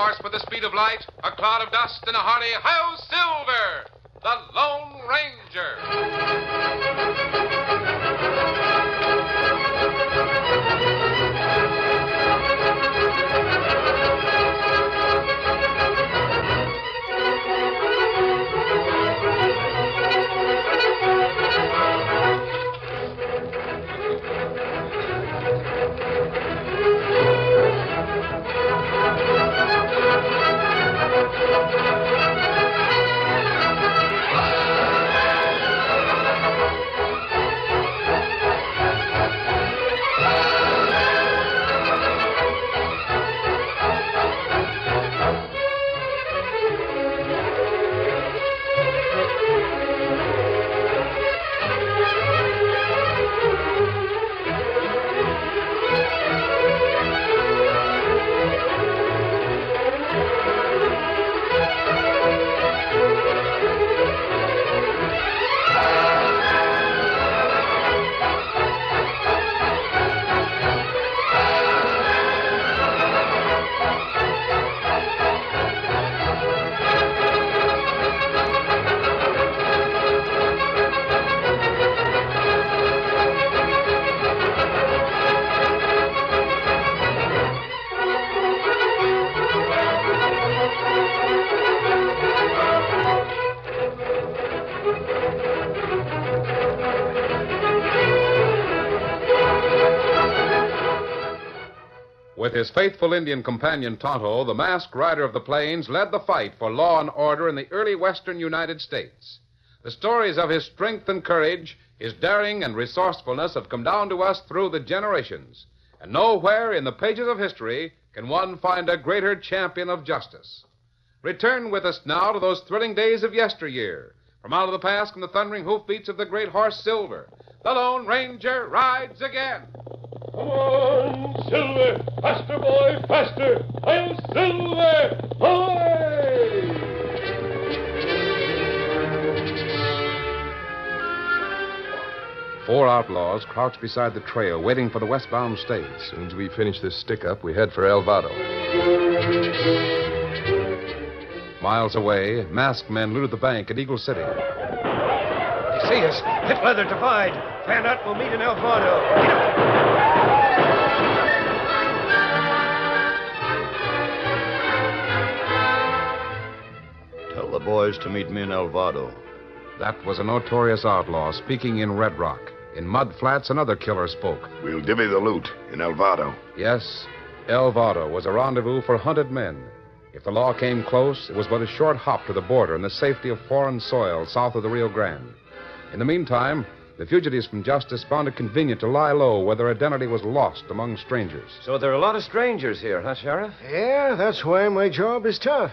horse with the speed of light, a cloud of dust, and a hearty "Hi-Yo Silver!" The Lone With his faithful Indian companion Tonto, the masked rider of the plains led the fight for law and order in the early western United States. The stories of his strength and courage, his daring and resourcefulness have come down to us through the generations. And nowhere in the pages of history can one find a greater champion of justice. Return with us now to those thrilling days of yesteryear. From out of the past come the thundering hoofbeats of the great horse Silver. The Lone Ranger rides again. Come on, Silver! Faster, boy, faster! I'll Silver! Away! Four outlaws crouched beside the trail, waiting for the westbound stage. As soon as we finish this stick-up, we head for El Vado. Miles away, masked men looted the bank at Eagle City. They see us. Hit leather, divide. Fan out, we'll meet in El Vado. Tell the boys to meet me in El Vado. That was a notorious outlaw speaking in Red Rock. In Mud Flats, another killer spoke. We'll divvy the loot in El Vado. Yes, El Vado was a rendezvous for hunted men. If the law came close, it was but a short hop to the border and the safety of foreign soil south of the Rio Grande. In the meantime, the fugitives from justice found it convenient to lie low where their identity was lost among strangers. So there are a lot of strangers here, huh, Sheriff? Yeah, that's why my job is tough.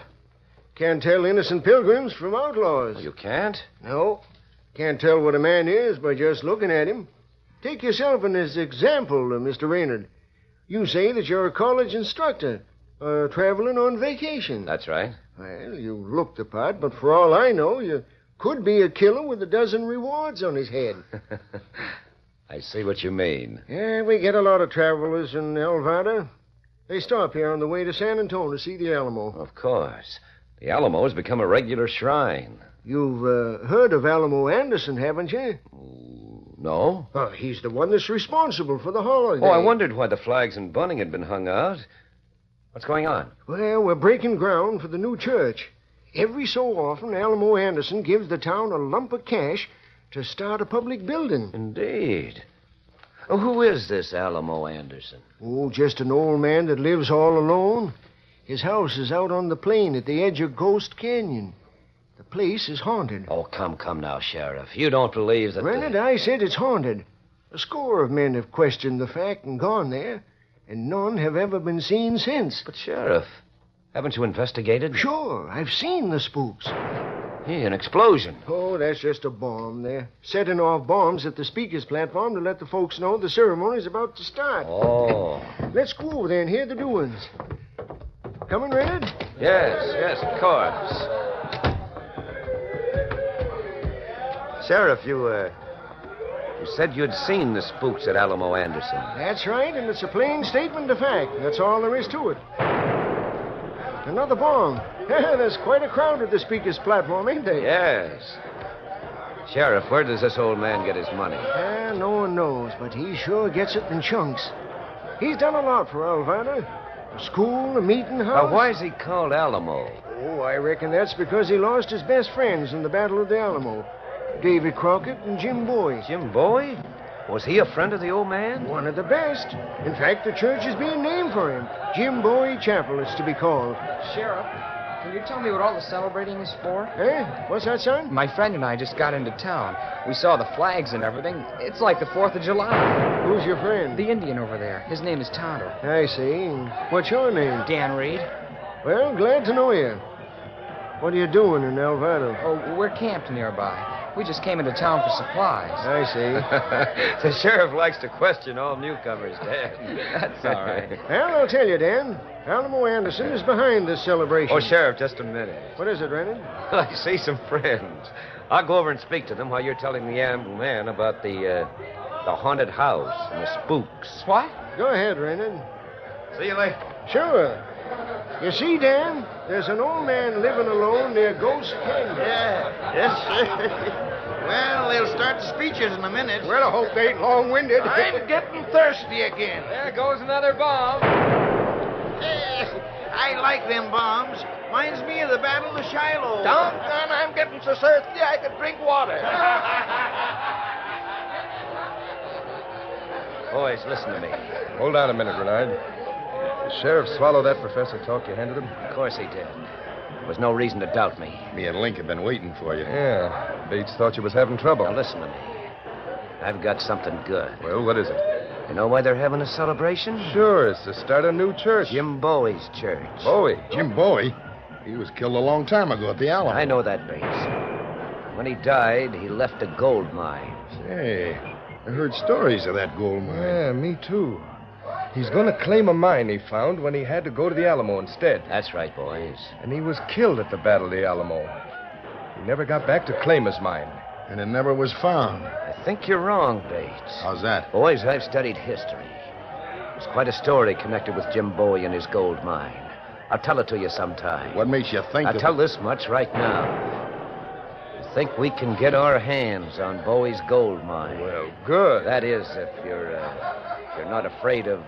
Can't tell innocent pilgrims from outlaws. Well, you can't? No. Can't tell what a man is by just looking at him. Take yourself as example, Mr. Raynard. You say that you're a college instructor, traveling on vacation. That's right. Well, you look the part, but for all I know, you could be a killer with a dozen rewards on his head. I see what you mean. Yeah, we get a lot of travelers in El Vado. They stop here on the way to San Antonio to see the Alamo. Of course. The Alamo has become a regular shrine. You've heard of Alamo Anderson, haven't you? No. Oh, he's the one that's responsible for the holiday. Oh, I wondered why the flags and bunting had been hung out. What's going on? Well, we're breaking ground for the new church. Every so often, Alamo Anderson gives the town a lump of cash to start a public building. Indeed. Oh, who is this Alamo Anderson? Oh, just an old man that lives all alone. His house is out on the plain at the edge of Ghost Canyon. The place is haunted. Oh, come now, Sheriff. You don't believe that... Renard, I said it's haunted. A score of men have questioned the fact and gone there, and none have ever been seen since. But, Sheriff, haven't you investigated? Sure, I've seen the spooks. Hey, an explosion. Oh, that's just a bomb. They're setting off bombs at the speaker's platform to let the folks know the ceremony's about to start. Oh. Let's go over there and hear the doings. Coming, Renard? Yes, of course. Sheriff, you said you'd seen the spooks at Alamo Anderson. That's right, and it's a plain statement of fact. That's all there is to it. Another bomb. There's quite a crowd at the speaker's platform, ain't there? Yes. Sheriff, where does this old man get his money? No one knows, but he sure gets it in chunks. He's done a lot for Alvada. A school, a meeting house. Now, why is he called Alamo? Oh, I reckon that's because he lost his best friends in the Battle of the Alamo. David Crockett and Jim Boy. Jim Boy? Was he a friend of the old man? One of the best. In fact, the church is being named for him. Jim Boy Chapel, it's to be called. Sheriff, can you tell me what all the celebrating is for? What's that, son? My friend and I just got into town. We saw the flags and everything. It's like the 4th of July. Who's your friend? The Indian over there. His name is Tonto. I see. What's your name? Dan Reed. Well, glad to know you. What are you doing in Alvada? Oh, we're camped nearby. We just came into town for supplies. I see. The sheriff likes to question all newcomers, Dan. That's all right. Well, I'll tell you, Dan. Alamo Anderson is behind this celebration. Oh, Sheriff, just a minute. What is it, Renard? I see some friends. I'll go over and speak to them while you're telling the Amble man about the haunted house and the spooks. What? Go ahead, Renard. See you later. Sure. You see, Dan, there's an old man living alone near Ghost Canyon. Yes, sir. Well, they'll start the speeches in a minute. Well, I hope they ain't long-winded. I'm getting thirsty again. There goes another bomb. I like them bombs. Reminds me of the Battle of Shiloh. Doggone, I'm getting so thirsty I could drink water. Boys, listen to me. Hold on a minute, Renard. The sheriff swallow that professor talk you handed him? Of course he did. There was no reason to doubt me. Me and Link have been waiting for you. Yeah. Bates thought you was having trouble. Now listen to me. I've got something good. Well, what is it? You know why they're having a celebration? Sure, it's to start a new church. Jim Bowie's church. Bowie. Jim Bowie? He was killed a long time ago at the Alamo. I know that, Bates. When he died, he left a gold mine. Hey, I heard stories of that gold mine. Yeah, me too. He's going to claim a mine he found when he had to go to the Alamo instead. That's right, boys. And he was killed at the Battle of the Alamo. He never got back to claim his mine. And it never was found. I think you're wrong, Bates. How's that? Boys, I've studied history. There's quite a story connected with Jim Bowie and his gold mine. I'll tell it to you sometime. What makes you think I'll that... tell this much right now. I think we can get our hands on Bowie's gold mine. Well, good. That is, if you're not afraid of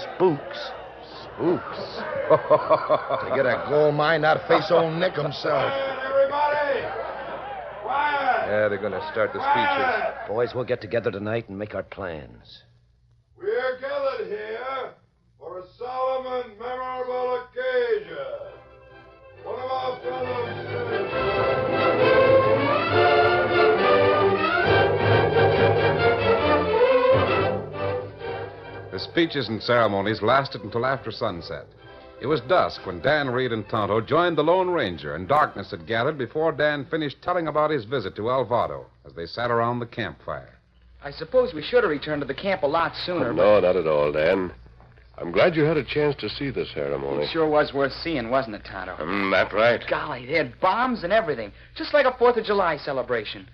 spooks. Spooks. To get a gold mine, that'd face old Nick himself. Everybody! Quiet! Yeah, they're going to start the speeches. Boys, we'll get together tonight and make our plans. We're gathered here for a solemn and memorable occasion. One of our The speeches and ceremonies lasted until after sunset. It was dusk when Dan Reed and Tonto joined the Lone Ranger, and darkness had gathered before Dan finished telling about his visit to Alvado as they sat around the campfire. I suppose we should have returned to the camp a lot sooner. No, not at all, Dan. I'm glad you had a chance to see the ceremony. It sure was worth seeing, wasn't it, Tonto? That's right. Golly, they had bombs and everything. Just like a 4th of July celebration.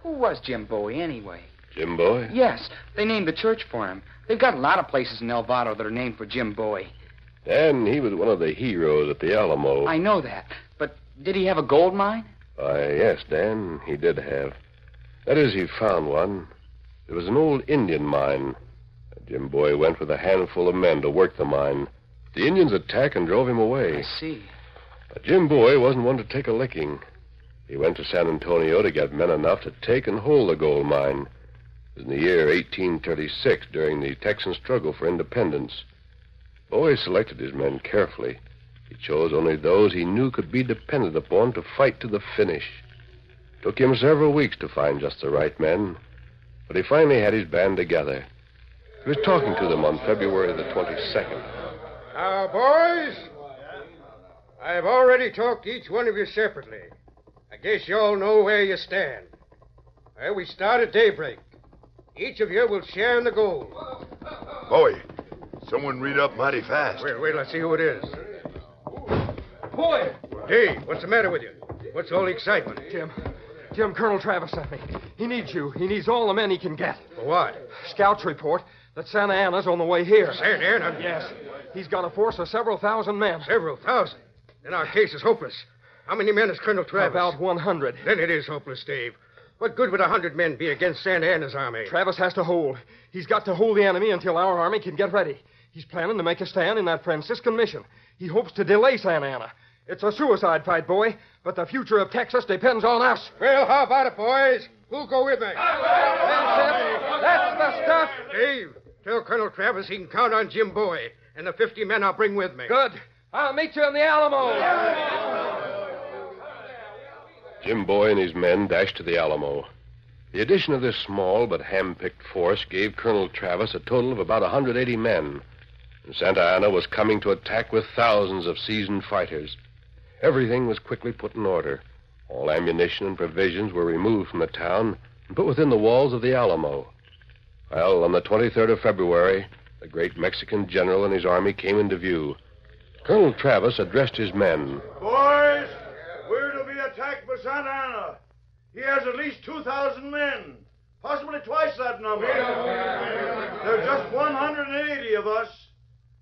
Who was Jim Bowie, anyway? Jim Bowie? Yes, they named the church for him. They've got a lot of places in Alvado that are named for Jim Bowie. Dan, he was one of the heroes at the Alamo. I know that. But did he have a gold mine? Yes, Dan, he did have. That is, he found one. It was an old Indian mine. Jim Bowie went with a handful of men to work the mine. The Indians attacked and drove him away. I see. But Jim Bowie wasn't one to take a licking. He went to San Antonio to get men enough to take and hold the gold mine. It was in the year 1836, during the Texan struggle for independence. Bowie selected his men carefully. He chose only those he knew could be depended upon to fight to the finish. It took him several weeks to find just the right men, but he finally had his band together. He was talking to them on February the 22nd. Now, boys, I've already talked to each one of you separately. I guess you all know where you stand. Well, we start at daybreak. Each of you will share in the gold. Bowie, someone read up mighty fast. Wait till I see who it is. Boy! Hey, what's the matter with you? What's all the excitement? Jim, Colonel Travis sent me. He needs you. He needs all the men he can get. For what? Scouts report that Santa Anna's on the way here. Santa Anna? Yes. He's got a force of several thousand men. Several thousand? Then our case is hopeless. How many men is Colonel Travis? About 100. Then it is hopeless, Dave. What good would 100 men be against Santa Anna's army? Travis has to hold. He's got to hold the enemy until our army can get ready. He's planning to make a stand in that Franciscan mission. He hopes to delay Santa Anna. It's a suicide fight, boy, but the future of Texas depends on us. Well, how about it, boys? Who'll go with me? That's the stuff. Dave, tell Colonel Travis he can count on Jim Bowie and the 50 men I'll bring with me. Good. I'll meet you in the Alamo. Jim Bowie and his men dashed to the Alamo. The addition of this small but hand-picked force gave Colonel Travis a total of about 180 men. And Santa Anna was coming to attack with thousands of seasoned fighters. Everything was quickly put in order. All ammunition and provisions were removed from the town and put within the walls of the Alamo. Well, on the 23rd of February, the great Mexican general and his army came into view. Colonel Travis addressed his men. Boys, we're to be attacked by Santa Anna. He has at least 2,000 men, possibly twice that number. There are just 180 of us.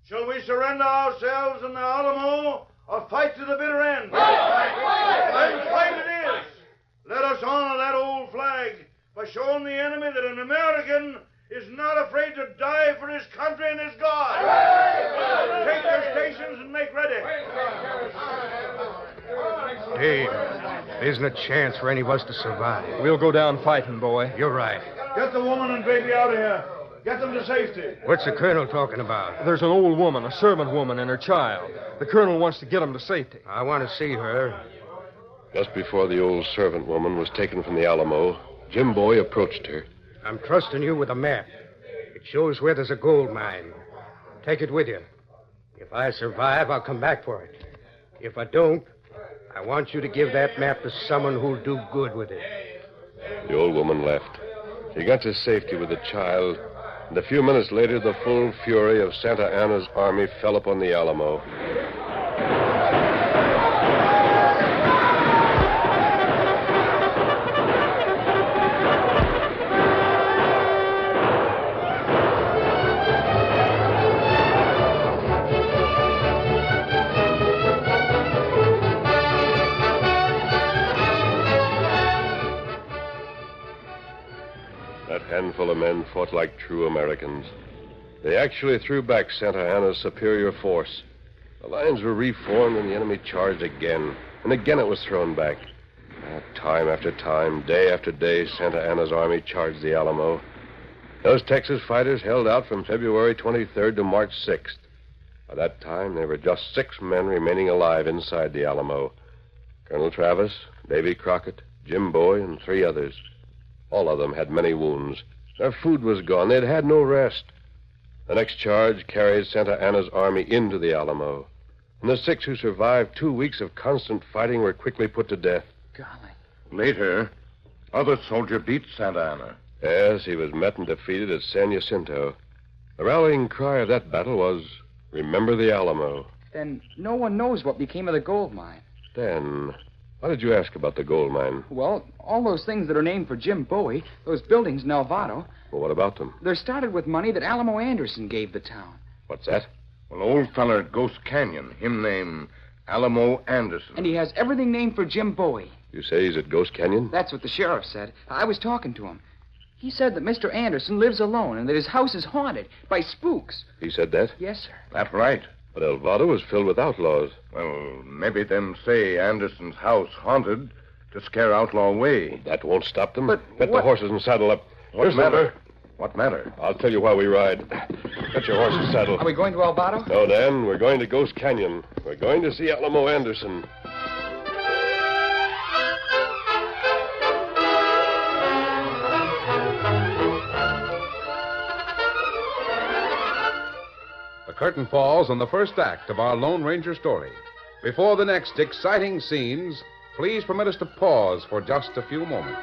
Shall we surrender ourselves in the Alamo or fight to the bitter end? Then fight it is. Let us honor that old flag by showing the enemy that an American is not afraid to die for his country and his God. Take your stations and make ready. Dave, there isn't a chance for any of us to survive. We'll go down fighting, boy. You're right. Get the woman and baby out of here. Get them to safety. What's the colonel talking about? There's an old woman, a servant woman, and her child. The colonel wants to get them to safety. I want to see her. Just before the old servant woman was taken from the Alamo, Jim Bowie approached her. I'm trusting you with a map. It shows where there's a gold mine. Take it with you. If I survive, I'll come back for it. If I don't, I want you to give that map to someone who'll do good with it. The old woman left. She got to safety with the child, and a few minutes later, the full fury of Santa Anna's army fell upon the Alamo. That handful of men fought like true Americans. They actually threw back Santa Anna's superior force. The lines were reformed and the enemy charged again. And again it was thrown back. Time after time, day after day, Santa Anna's army charged the Alamo. Those Texas fighters held out from February 23rd to March 6th. By that time, there were just 6 men remaining alive inside the Alamo. Colonel Travis, Davy Crockett, Jim Bowie, and 3 others. All of them had many wounds. Their food was gone. They'd had no rest. The next charge carried Santa Anna's army into the Alamo. And the 6 who survived 2 weeks of constant fighting were quickly put to death. Golly. Later, other soldier beat Santa Anna. Yes, he was met and defeated at San Jacinto. The rallying cry of that battle was, "Remember the Alamo." Then no one knows what became of the gold mine. Then, why did you ask about the gold mine? Well, all those things that are named for Jim Bowie, those buildings in Elvado, Well, what about them? they're started with money that Alamo Anderson gave the town. What's that? Well, old feller at Ghost Canyon, him named Alamo Anderson. And he has everything named for Jim Bowie. You say he's at Ghost Canyon? That's what the sheriff said. I was talking to him. He said that Mr. Anderson lives alone and that his house is haunted by spooks. He said that? Yes, sir. That's right. But Elvado was filled with outlaws. Well, maybe them say Anderson's house haunted to scare outlaw away. That won't stop them. But Get what- the horses and saddle up. What Here's matter? Silver. What matter? I'll tell you why we ride. Get your horses saddled. Are we going to Elvado? No, Dan. We're going to Ghost Canyon. We're going to see Alamo Anderson. The curtain falls on the first act of our Lone Ranger story. Before the next exciting scenes, please permit us to pause for just a few moments.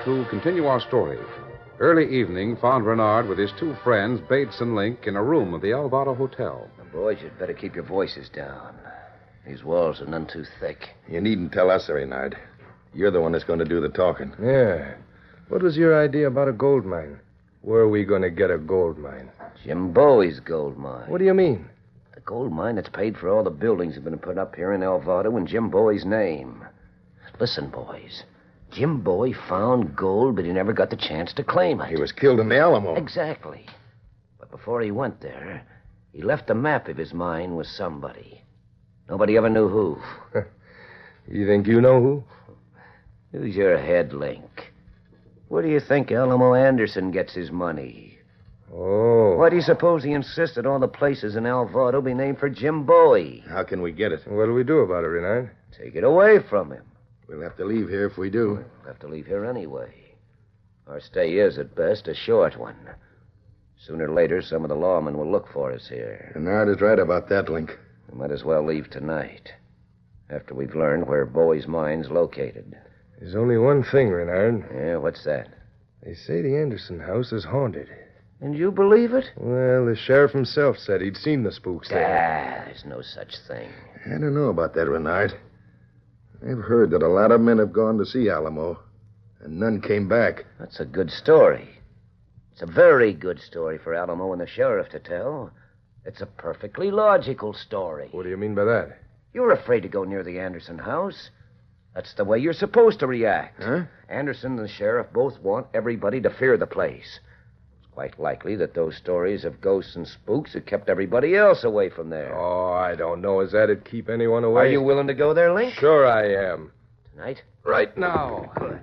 to continue our story. Early evening found Renard with his two friends, Bates and Link, in a room of the Alvaro Hotel. Now, boys, you'd better keep your voices down. These walls are none too thick. You needn't tell us, Reynard. You're the one that's going to do the talking. Yeah. What was your idea about a gold mine? Where are we going to get a gold mine? Jim Bowie's gold mine. What do you mean? The gold mine that's paid for all the buildings that have been put up here in Alvaro in Jim Bowie's name. Listen, boys. Jim Bowie found gold, but he never got the chance to claim it. He was killed in the Alamo. Exactly. But before he went there, he left a map of his mine with somebody. Nobody ever knew who. You think you know who? Use your head, Link. Where do you think Alamo Anderson gets his money? Oh. Why do you suppose he insisted all the places in Alvaro be named for Jim Bowie? How can we get it? What do we do about it, Renard? Take it away from him. We'll have to leave here if we do. We'll have to leave here anyway. Our stay is, at best, a short one. Sooner or later, some of the lawmen will look for us here. Renard is right about that, Link. We might as well leave tonight, after we've learned where Bowie's mine's located. There's only one thing, Renard. Yeah, what's that? They say the Anderson house is haunted. And you believe it? Well, the sheriff himself said he'd seen the spooks there. There's no such thing. I don't know about that, Renard. I've heard that a lot of men have gone to see Alamo, and none came back. That's a good story. It's a very good story for Alamo and the sheriff to tell. It's a perfectly logical story. What do you mean by that? You're afraid to go near the Anderson house. That's the way you're supposed to react. Huh? Anderson and the sheriff both want everybody to fear the place. It's quite likely that those stories of ghosts and spooks have kept everybody else away from there. Oh, I don't know. Is that'd keep anyone away? Are you willing to go there, Link? Sure I am. Tonight? Right now. Good.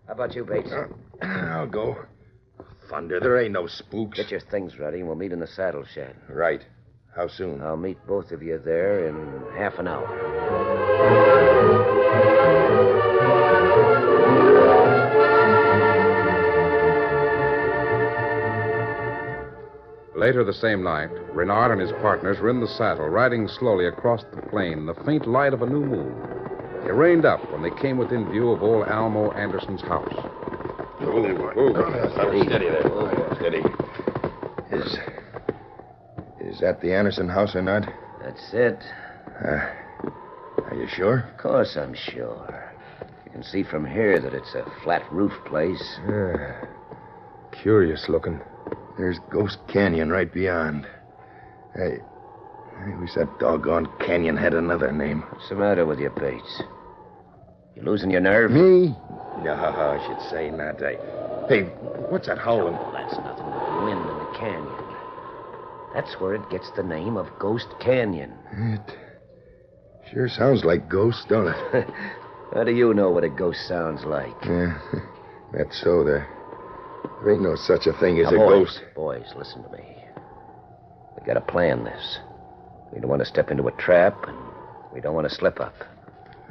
How about you, Bates? I'll go. Thunder, there ain't no spooks. Get your things ready and we'll meet in the saddle shed. Right. How soon? I'll meet both of you there in half an hour. Later the same night, Renard and his partners were in the saddle, riding slowly across the plain in the faint light of a new moon. They reined up when they came within view of old Alamo Anderson's house. Steady there. Steady. Is that the Anderson house or not? That's it. Are you sure? Of course I'm sure. You can see from here that it's a flat roof place. Yeah. Curious looking. There's Ghost Canyon right beyond. Hey, I wish that doggone canyon had another name. What's the matter with you, Bates? You losing your nerve? Me? No, I should say not. Hey, what's that howling? Oh, that's nothing but wind in the canyon. That's where it gets the name of Ghost Canyon. It sure sounds like ghosts, don't it? How do you know what a ghost sounds like? Yeah, that's so. There ain't no such a thing as now, a ghost. Boys, listen to me. We gotta plan this. We don't want to step into a trap, and we don't want to slip up.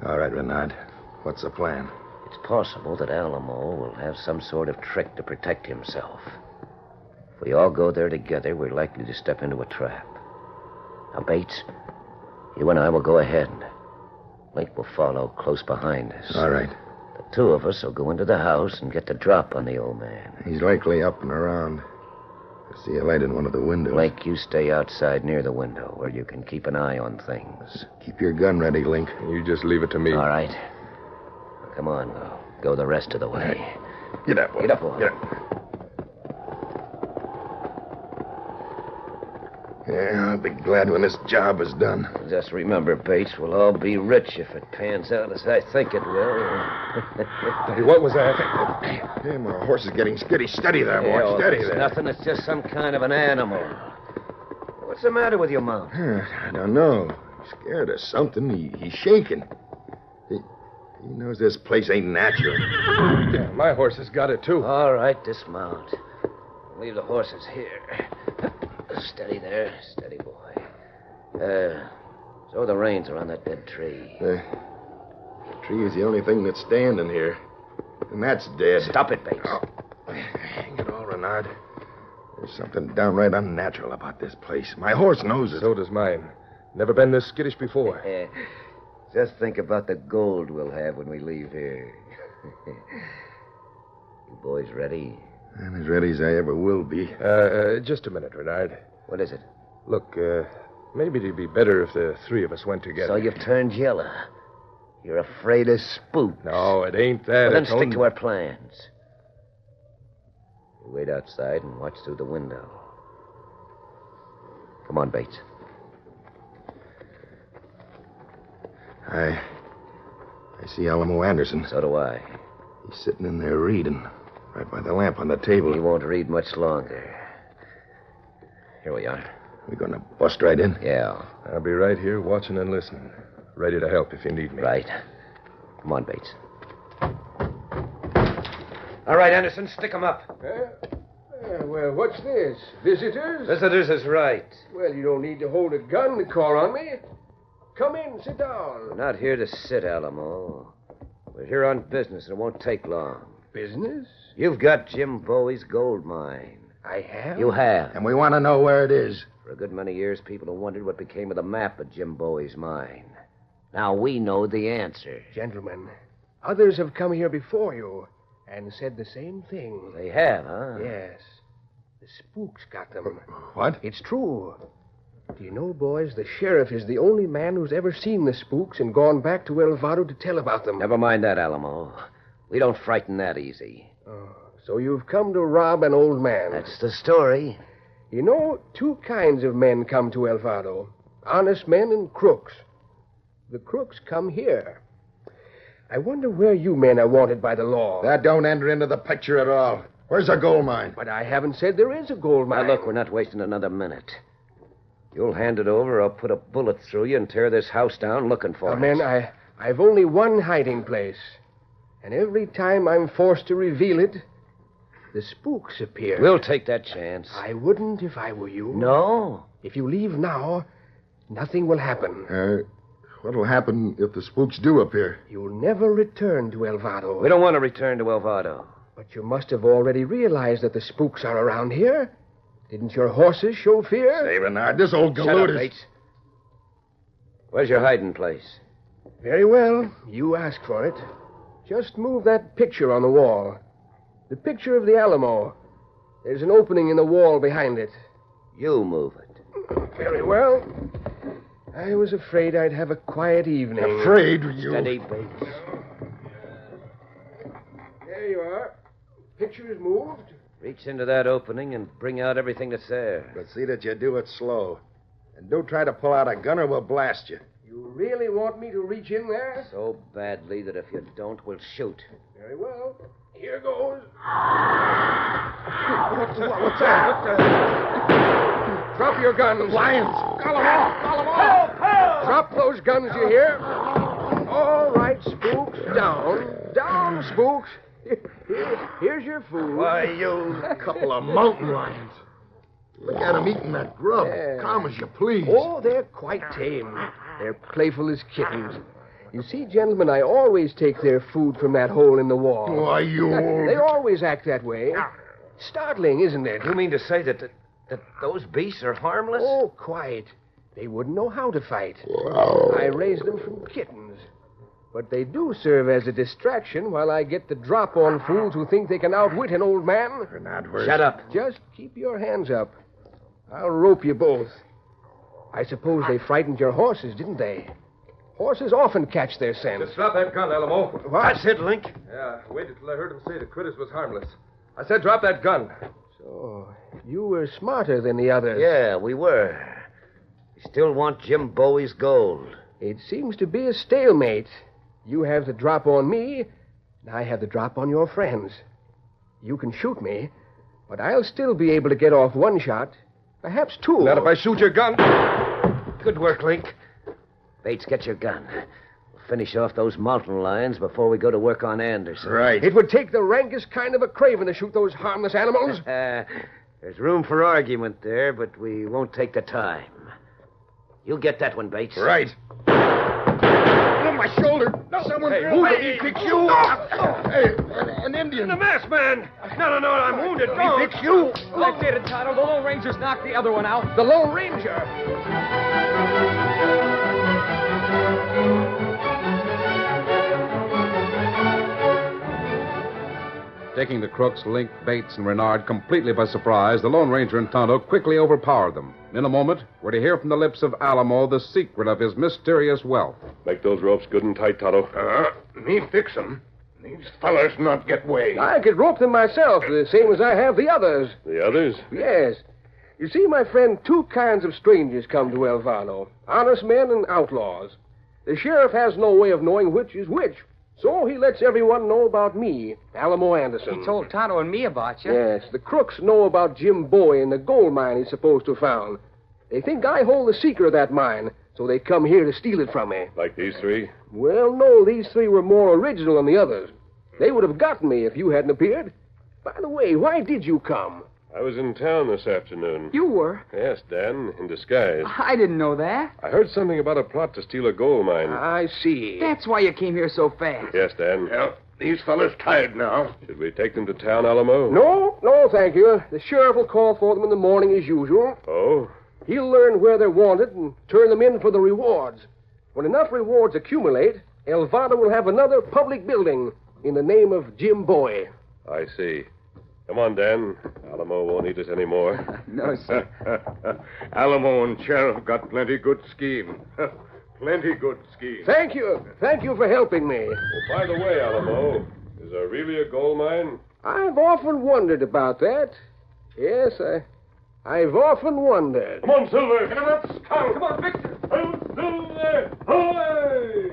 All right, Renard. What's the plan? It's possible that Alamo will have some sort of trick to protect himself. If we all go there together, we're likely to step into a trap. Now, Bates, you and I will go ahead. Link will follow close behind us. All right. The two of us will go into the house and get the drop on the old man. He's likely up and around. I see a light in one of the windows. Link, you stay outside near the window where you can keep an eye on things. Keep your gun ready, Link. You just leave it to me. All right. Come on, we'll go the rest of the way. Right. Get up, boy. Get up, boy. Get up. Yeah, I'll be glad when this job is done. Just remember, Bates, we'll all be rich if it pans out as I think it will. Hey, what was that? Hey, my horse is getting skitty. Steady there, boy. Yeah, Steady it's there. Nothing. It's just some kind of an animal. What's the matter with your mount? I don't know. He's scared of something. He's shaking. He knows this place ain't natural. Yeah, my horse has got it, too. All right, dismount. Leave the horses here. Steady there. Steady, boy. So the reins are on that dead tree. The tree is the only thing that's standing here. And that's dead. Stop it, Bates. Oh, hang it all, Renard. There's something downright unnatural about this place. My horse knows it. So does mine. Never been this skittish before. Just think about the gold we'll have when we leave here. You boys ready? I'm as ready as I ever will be. Just a minute, Renard. What is it? Look, maybe it'd be better if the three of us went together. So you've turned yellow. You're afraid of spooks. No, it ain't that. Well, then It's stick only- to our plans. You wait outside and watch through the window. Come on, Bates. I see Alamo Anderson. So do I. He's sitting in there reading, right by the lamp on the table. He won't read much longer. Here we are. We're going to bust right in? Yeah. I'll be right here watching and listening. Ready to help if you need me. Right. Come on, Bates. All right, Anderson, stick 'em up. Well, what's this? Visitors? Visitors is right. Well, you don't need to hold a gun to call on me. Come in, sit down. We're not here to sit, Alamo. We're here on business, and it won't take long. Business? You've got Jim Bowie's gold mine. I have? You have. And we want to know where it is. For a good many years, people have wondered what became of the map of Jim Bowie's mine. Now we know the answer. Gentlemen, others have come here before you and said the same thing. They have, huh? Yes. The spooks got them. What? It's true. Do you know, boys, the sheriff is the only man who's ever seen the spooks and gone back to El Vado to tell about them. Never mind that, Alamo. We don't frighten that easy. Oh, so you've come to rob an old man. That's the story. You know, two kinds of men come to El Vado. Honest men and crooks. The crooks come here. I wonder where you men are wanted by the law. That don't enter into the picture at all. Where's the gold mine? But I haven't said there is a gold mine. Now, look, we're not wasting another minute. You'll hand it over, or I'll put a bullet through you and tear this house down looking for it. Men, I've only one hiding place. And every time I'm forced to reveal it, the spooks appear. We'll take that chance. I wouldn't if I were you. No? If you leave now, nothing will happen. What'll happen if the spooks do appear? You'll never return to El Vado. We don't want to return to El Vado. But you must have already realized that the spooks are around here. Didn't your horses show fear? Say, Renard, this old Shut galoot up, is... Bates. Where's your hiding place? Very well. You ask for it. Just move that picture on the wall. The picture of the Alamo. There's an opening in the wall behind it. You move it. Very well. I was afraid I'd have a quiet evening. Afraid, you... Steady, Bates. There you are. Picture is moved. Reach into that opening and bring out everything that's there. But see that you do it slow. And don't try to pull out a gun or we'll blast you. You really want me to reach in there? So badly that if you don't, we'll shoot. Very well. Here goes. What's that? Drop your guns. Lions! Alamo! Help! Drop those guns, you hear? All right, spooks. Down. Down, spooks. Here's your food. Why, you couple of mountain lions. Look at them eating that grub. Yeah. Calm as you please. Oh, they're quite tame. They're playful as kittens. You see, gentlemen, I always take their food from that hole in the wall. Why, you old... They always act that way. Startling, isn't it? You mean to say that those beasts are harmless? Oh, quiet. They wouldn't know how to fight. I raised them from kittens. But they do serve as a distraction while I get the drop on fools who think they can outwit an old man. Shut up. Just keep your hands up. I'll rope you both. I suppose they frightened your horses, didn't they? Horses often catch their scent. Just drop that gun, Alamo. What? That's it, Link. Yeah, waited till I heard him say the critters was harmless. I said drop that gun. So, you were smarter than the others. Yeah, we were. We still want Jim Bowie's gold. It seems to be a stalemate. You have the drop on me, and I have the drop on your friends. You can shoot me, but I'll still be able to get off one shot, perhaps two. Not if I shoot your gun. Good work, Link. Bates, get your gun. We'll finish off those mountain lions before we go to work on Anderson. Right. It would take the rankest kind of a craven to shoot those harmless animals. There's room for argument there, but we won't take the time. You'll get that one, Bates. Right. On my shoulder. No. Someone move it. He picks you. Hey, an Indian. The masked man. No, I'm wounded. He picks you. That's it, Tonto. The Lone Ranger's knocked the other one out. The Lone Ranger. Taking the crooks, Link, Bates, and Renard completely by surprise, the Lone Ranger and Tonto quickly overpowered them. In a moment, we're to hear from the lips of Alamo the secret of his mysterious wealth. Make those ropes good and tight, Tonto. Me fix them. These fellers not get way. I could rope them myself, the same as I have the others. The others? Yes. You see, my friend, two kinds of strangers come to El Vado. Honest men and outlaws. The sheriff has no way of knowing which is which. So he lets everyone know about me, Alamo Anderson. He told Tonto and me about you. Yes, the crooks know about Jim Bowie and the gold mine he's supposed to have found. They think I hold the secret of that mine, so they come here to steal it from me. Like these three? Well, no, these three were more original than the others. They would have gotten me if you hadn't appeared. By the way, why did you come? I was in town this afternoon. You were? Yes, Dan, in disguise. I didn't know that. I heard something about a plot to steal a gold mine. I see. That's why you came here so fast. Yes, Dan. Yeah, these fellers tired now. Should we take them to town, Alamo? No, thank you. The sheriff will call for them in the morning as usual. Oh? He'll learn where they're wanted and turn them in for the rewards. When enough rewards accumulate, El Vado will have another public building in the name of Jim Bowie. I see. Come on, Dan. Alamo won't need us anymore. No, sir. Alamo and Sheriff got plenty good scheme. Plenty good scheme. Thank you. Thank you for helping me. Oh, by the way, Alamo, is there really a gold mine? I've often wondered about that. Yes, I've often wondered. Come on, Silver. Get him up, Scout. Come on, Victor. Silver! Away!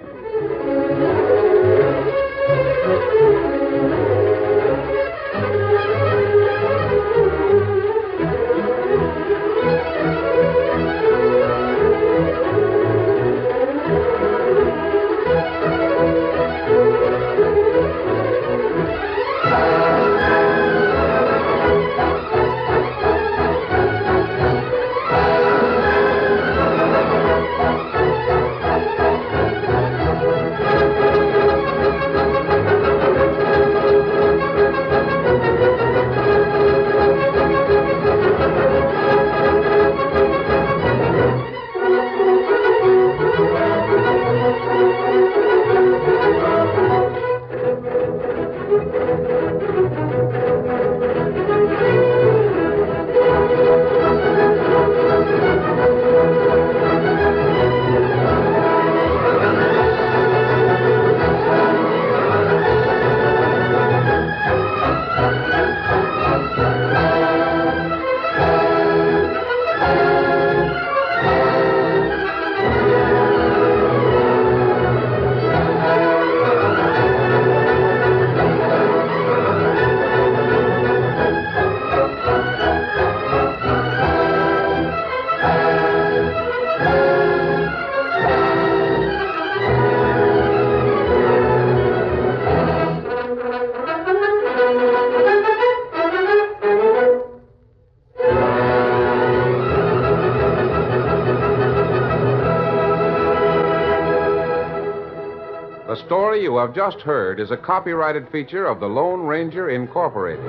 The story you have just heard is a copyrighted feature of the Lone Ranger Incorporated.